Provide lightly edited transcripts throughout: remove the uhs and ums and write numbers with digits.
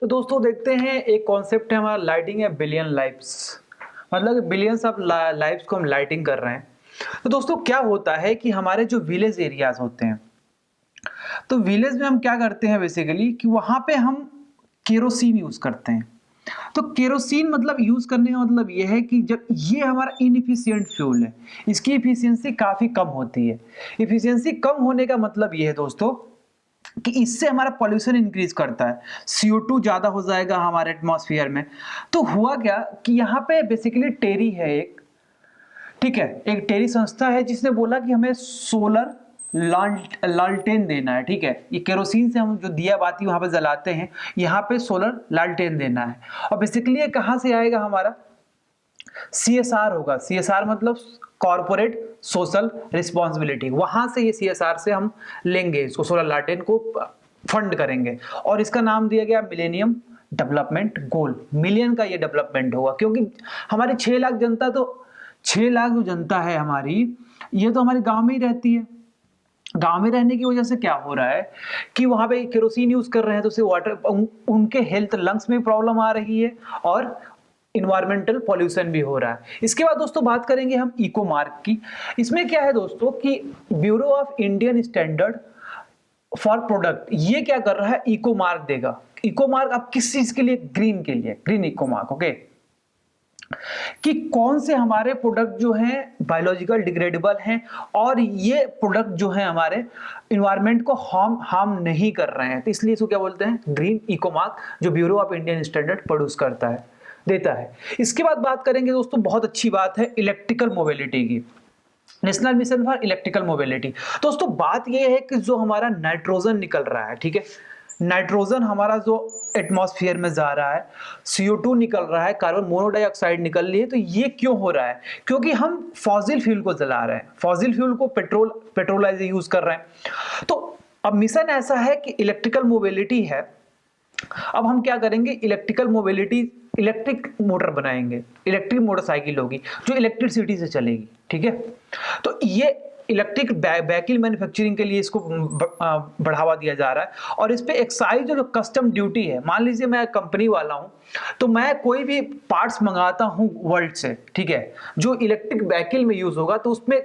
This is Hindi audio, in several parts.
तो दोस्तों देखते हैं एक कॉन्सेप्ट है हमारा लाइटिंग है बिलियन लाइफ्स। मतलब बिलियंस ऑफ लाइफ्स को हम लाइटिंग कर रहे हैं। तो दोस्तों क्या होता है कि हमारे जो विलेज एरियाज होते हैं, तो विलेज में हम क्या करते हैं बेसिकली कि वहां पे हम केरोसिन यूज करते हैं। तो केरोसिन मतलब यूज करने का मतलब यह है कि जब ये हमारा इनएफिशिएंट फ्यूल है, इसकी इफिशियंसी काफी कम होती है। इफिशियंसी कम होने का मतलब यह है दोस्तों कि इससे हमारा पॉल्यूशन इंक्रीज करता है, CO2 ज्यादा हो जाएगा हमारे एटमॉस्फेयर में। तो हुआ क्या कि यहाँ पे बेसिकली टेरी है एक, ठीक है, एक टेरी संस्था है जिसने बोला कि हमें सोलर लालटेन देना है। ठीक है, ये केरोसिन से हम जो दिया बाती वहां पे जलाते हैं, यहाँ पे सोलर लालटेन देना है। और बेसिकली ये कहाँ से आएगा, हमारा CSR होगा। CSR मतलब कॉर्पोरेट सोशल रिस्पॉन्सिबिलिटी, वहां से ये CSR से हम लेंगे, इसको सोलर लालटेन को फंड करेंगे। और इसका नाम दिया गया मिलेनियम डेवलपमेंट गोल। मिलियन का ये डेवलपमेंट होगा क्योंकि हमारी 6 लाख जनता, तो 6 लाख जो जनता है हमारी, ये तो हमारे गांव में ही रहती है। गांव में रहने की वजह से क्या हो रहा है कि वहां पे केरोसिन यूज कर रहे हैं, तो उससे वाटर उनके हेल्थ लंग्स में प्रॉब्लम आ रही है और इन्वायरमेंटल पॉल्यूशन भी हो रहा है। इसके बाद दोस्तों बात करेंगे हम इको मार्क की। इसमें क्या है दोस्तों कि bureau of Indian standard for product ये क्या कर रहा है, इको मार्क देगा। इको मार्क अब किस चीज के लिए, ग्रीन के लिए, ग्रीन इको मार्क। ओके, कि कौन से हमारे प्रोडक्ट जो हैं बायोलॉजिकल डिग्रेडेबल हैं और ये प्रोडक्ट जो हैं हमारे इन्वायरमेंट को हार्म नहीं कर रहे हैं, तो इसलिए इसको क्या बोलते हैं, ग्रीन इको मार्क, जो bureau of Indian standard produce करता है, देता है। इसके बाद बात करेंगे दोस्तों, बहुत अच्छी बात है इलेक्ट्रिकल मोबिलिटी की, national mission for electrical mobility. दोस्तों बात यह है कि जो हमारा नाइट्रोजन निकल रहा है, ठीक है, नाइट्रोजन हमारा जो एटमॉस्फेयर में जा रहा है, CO2 निकल रहा है, कार्बन मोनोडाइऑक्साइड निकल रही है, तो ये क्यों हो रहा है, क्योंकि हम फॉसिल फ्यूल को जला रहे हैं, फॉसिल फ्यूल को पेट्रोलाइज यूज कर रहे हैं। तो अब मिशन ऐसा है कि इलेक्ट्रिकल मोबिलिटी है। अब हम क्या करेंगे, इलेक्ट्रिकल मोबिलिटी, इलेक्ट्रिक मोटर बनाएंगे, इलेक्ट्रिक मोटरसाइकिल होगी जो इलेक्ट्रिसिटी से चलेगी। ठीक है, तो ये इलेक्ट्रिक व्हीकल मैन्युफैक्चरिंग के लिए इसको बढ़ावा दिया जा रहा है। और इस पे एक्साइज जो कस्टम ड्यूटी है, मान लीजिए मैं कंपनी वाला हूं, तो मैं कोई भी पार्ट्स मंगाता हूं वर्ल्ड से, ठीक है, जो इलेक्ट्रिक व्हीकल में यूज होगा, तो उसमें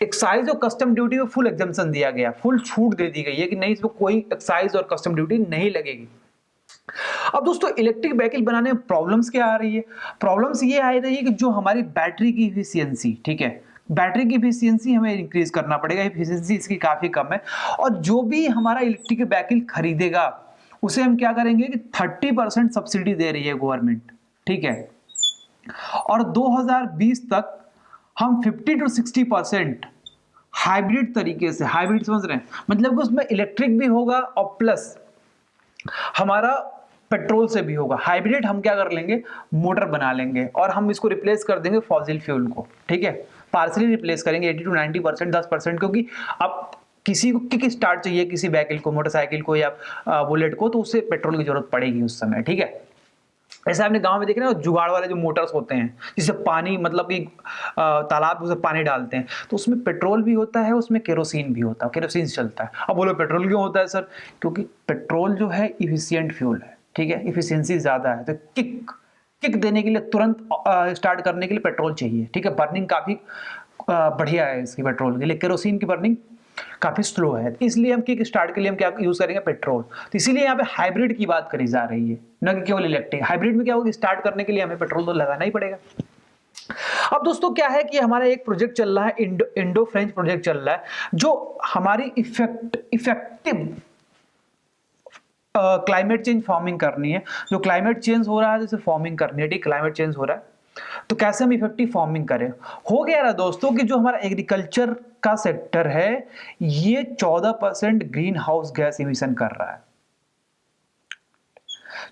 एक्साइज और कस्टम ड्यूटी में फुल एग्जम्पशन दिया गया, फुल छूट दे दी गई है कि नहीं, इसमें कोई एक्साइज और कस्टम ड्यूटी नहीं लगेगी। अब दोस्तों इलेक्ट्रिक व्हीकल बनाने में प्रॉब्लम्स क्या आ रही है, प्रॉब्लम्स ये आ रही है कि जो हमारी बैटरी की इफिशियंसी, ठीक है, बैटरी की इफिशियंसी हमें इंक्रीज करना पड़ेगा, इफिशियंसी इसकी काफी कम है। और जो भी हमारा इलेक्ट्रिक व्हीकल खरीदेगा उसे हम क्या करेंगे कि 30% सब्सिडी दे रही है गवर्नमेंट, ठीक है, और 2020 तक हम 50 to 60% हाइब्रिड तरीके से, हाइब्रिड समझ रहे हैं, मतलब कि उसमें इलेक्ट्रिक भी होगा और प्लस हमारा पेट्रोल से भी होगा। हाइब्रिड हम क्या कर लेंगे, मोटर बना लेंगे और हम इसको रिप्लेस कर देंगे फॉसिल फ्यूल को, ठीक है, पार्सली रिप्लेस करेंगे 80 to 90%, 10%, क्योंकि अब किसी को किक स्टार्ट चाहिए, किसी व्हीकल को, मोटरसाइकिल को या बुलेट को, तो उससे पेट्रोल की जरूरत पड़ेगी उस समय। ठीक है, ऐसे आपने गांव में देखे ना, जुगाड़ वाले जो मोटर्स होते हैं जिससे पानी, मतलब कि तालाब में पानी डालते हैं, तो उसमें पेट्रोल भी होता है, उसमें केरोसिन भी होता है, केरोसिन से चलता है। अब बोलो पेट्रोल क्यों होता है सर, क्योंकि पेट्रोल जो है इफिशियंट फ्यूल है, ठीक है, इफिशियंसी ज्यादा है, तो किक किक देने के लिए, तुरंत स्टार्ट करने के लिए पेट्रोल चाहिए। ठीक है, बर्निंग काफी बढ़िया है इसकी पेट्रोल के लिए, केरोसिन की बर्निंग काफी स्लो है, इसलिए हम किक स्टार्ट के लिए हम क्या यूज करेंगे, पेट्रोल। तो इसीलिए यहाँ पे हाइब्रिड की बात करी जा रही है, न कि केवल इलेक्ट्रिक। हाइब्रिड में क्या होगा, स्टार्ट करने के लिए हमें पेट्रोल तो लगाना ही पड़ेगा। अब दोस्तों क्या है कि हमारा एक प्रोजेक्ट चल रहा है, इंडो फ्रेंच प्रोजेक्ट चल रहा है, जो हमारी इफेक्टिव क्लाइमेट चेंज फार्मिंग करनी है। जो क्लाइमेट चेंज हो रहा है जैसे फार्मिंग करनी है, ठीक, क्लाइमेट चेंज हो रहा है, तो कैसे हम इफेक्टिव फार्मिंग करें। हो गया ना दोस्तों कि जो हमारा एग्रीकल्चर का सेक्टर है ये 14% ग्रीन हाउस गैस इमिशन कर रहा है,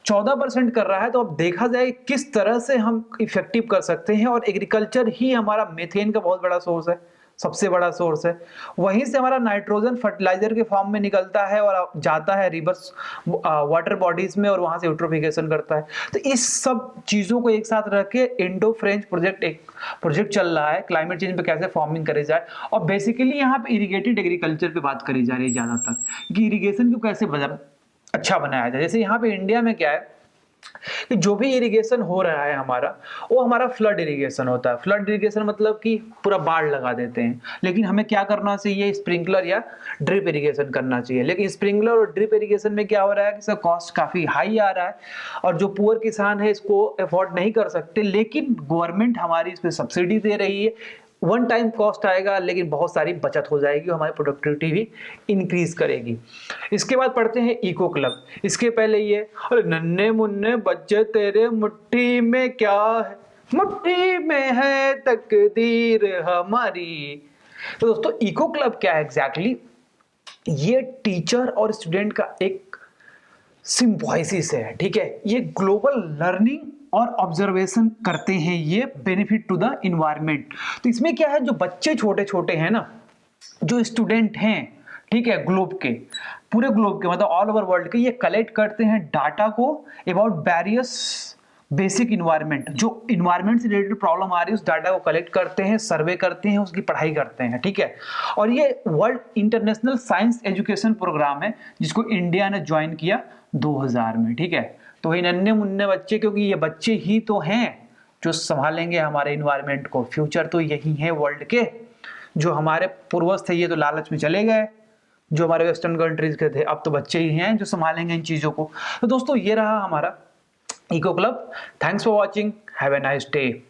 14% कर रहा है। तो अब देखा जाए किस तरह से हम इफेक्टिव कर सकते हैं, और एग्रीकल्चर ही हमारा मीथेन का बहुत बड़ा सोर्स है, सबसे बड़ा सोर्स है। वहीं से हमारा नाइट्रोजन फर्टिलाइजर के फॉर्म में निकलता है और जाता है रिवर्स वाटर बॉडीज में, और वहां से यूट्रोफिकेशन करता है। तो इस सब चीजों को एक साथ रख के इंडो फ्रेंच प्रोजेक्ट, एक प्रोजेक्ट चल रहा है क्लाइमेट चेंज पे कैसे फार्मिंग करे जाए। और बेसिकली यहाँ पे इरिगेटेड एग्रीकल्चर पे बात करी जा रही है ज्यादातर, कि इरिगेशन को कैसे अच्छा बनाया जाए। जैसे यहाँ पे इंडिया में क्या है कि जो भी इरिगेशन हो रहा है हमारा, वो हमारा फ्लड इरिगेशन होता है। फ्लड इरिगेशन मतलब कि पूरा बाढ़ लगा देते हैं, लेकिन हमें क्या करना चाहिए, स्प्रिंकलर या ड्रिप इरिगेशन करना चाहिए। लेकिन स्प्रिंकलर और ड्रिप इरिगेशन में क्या हो रहा है कि इसका कॉस्ट काफी हाई आ रहा है, और जो पुअर किसान है इसको अफोर्ड नहीं कर सकते, लेकिन गवर्नमेंट हमारी इस पर सब्सिडी दे रही है। वन टाइम कॉस्ट आएगा, लेकिन बहुत सारी बचत हो जाएगी, हमारी प्रोडक्टिविटी भी इंक्रीज करेगी। इसके बाद पढ़ते हैं इको क्लब। इसके पहले ये, अरे नन्हे मुन्ने बच्चे तेरे मुट्ठी में क्या है, मुट्ठी में है तकदीर हमारी। तो दोस्तों इको क्लब क्या है एग्जैक्टली? ये टीचर और स्टूडेंट का एक सिम्बायोसिस है, ठीक है। ये ग्लोबल लर्निंग और ऑब्जर्वेशन करते हैं, ये बेनिफिट टू द इन्वायरमेंट। तो इसमें क्या है, जो बच्चे छोटे छोटे हैं ना, जो स्टूडेंट हैं, ठीक है, ग्लोब के, पूरे ग्लोब के, मतलब ऑल ओवर वर्ल्ड के, ये कलेक्ट करते हैं डाटा को अबाउट वेरियस बेसिक इन्वायरमेंट, जो इन्वायरमेंट से रिलेटेड प्रॉब्लम आ रही है उस डाटा को कलेक्ट करते हैं, सर्वे करते हैं, उसकी पढ़ाई करते हैं, ठीक है। और ये world international science education program है, जिसको इंडिया ने ज्वाइन किया 2000 में, ठीक है। तो ये नन्हे मुन्ने बच्चे, क्योंकि ये बच्चे ही तो हैं जो संभालेंगे हमारे इन्वायरमेंट को। फ्यूचर तो यही है वर्ल्ड के। जो हमारे पूर्वज थे ये तो लालच में चले गए, जो हमारे वेस्टर्न कंट्रीज के थे, अब तो बच्चे ही हैं जो संभालेंगे इन चीजों को। तो दोस्तों ये रहा हमारा eco club. Thanks for watching, have a nice day.